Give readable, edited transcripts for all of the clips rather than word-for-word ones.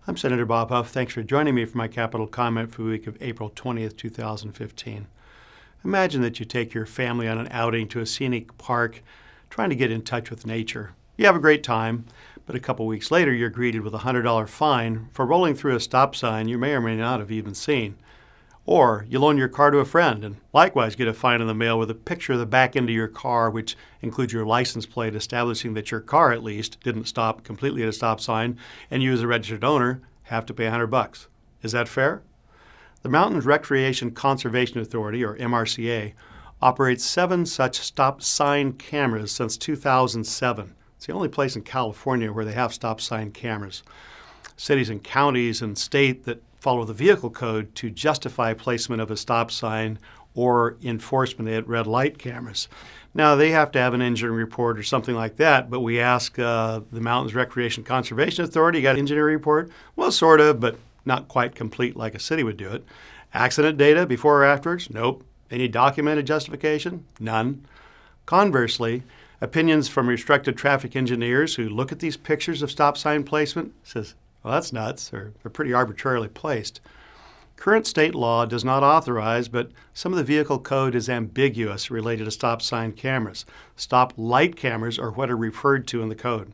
I'm Senator Bob Huff. Thanks for joining me for my Capital Comment for the week of April 20th, 2015. Imagine that you take your family on an outing to a scenic park, trying to get in touch with nature. You have a great time, but a couple weeks later you're greeted with a $100 fine for rolling through a stop sign you may or may not have even seen. Or you loan your car to a friend and likewise get a fine in the mail with a picture of the back end of your car, which includes your license plate establishing that your car at least didn't stop completely at a stop sign, and you as a registered owner have to pay $100. Is that fair? The Mountains Recreation Conservation Authority, or MRCA, operates 7 such stop sign cameras since 2007. It's the only place in California where they have stop sign cameras. Cities and counties and state that follow the vehicle code to justify placement of a stop sign or enforcement at red light cameras. Now, they have to have an engineering report or something like that, but we ask the Mountains Recreation Conservation Authority, you got an engineering report? Well, sort of, but not quite complete like a city would do it. Accident data before or afterwards? Nope. Any documented justification? None. Conversely, opinions from restricted traffic engineers who look at these pictures of stop sign placement says, well, that's nuts, or they're pretty arbitrarily placed. Current state law does not authorize, but some of the vehicle code is ambiguous related to stop sign cameras. Stop light cameras are what are referred to in the code.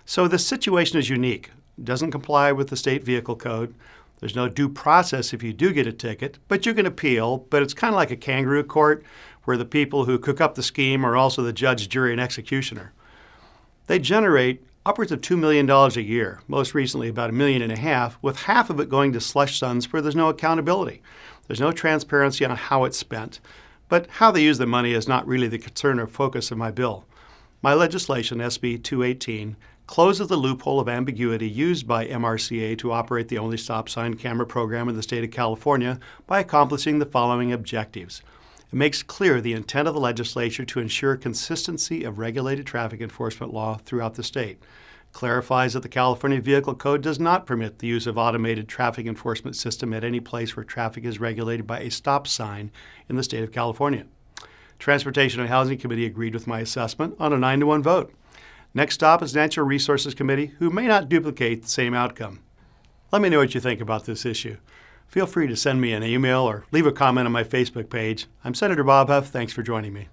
So this situation is unique. It doesn't comply with the state vehicle code. There's no due process if you do get a ticket, but you can appeal, but it's kind of like a kangaroo court where the people who cook up the scheme are also the judge, jury, and executioner. They generate upwards of $2 million a year, most recently about $1.5 million, with half of it going to slush funds where there's no accountability. There's no transparency on how it's spent, but how they use the money is not really the concern or focus of my bill. My legislation, SB 218, closes the loophole of ambiguity used by MRCA to operate the only stop sign camera program in the state of California by accomplishing the following objectives. It makes clear the intent of the legislature to ensure consistency of regulated traffic enforcement law throughout the state. Clarifies that the California Vehicle Code does not permit the use of automated traffic enforcement system at any place where traffic is regulated by a stop sign in the state of California. Transportation and Housing Committee agreed with my assessment on a 9-1 vote. Next stop is Natural Resources Committee, who may not duplicate the same outcome. Let me know what you think about this issue. Feel free to send me an email or leave a comment on my Facebook page. I'm Senator Bob Huff. Thanks for joining me.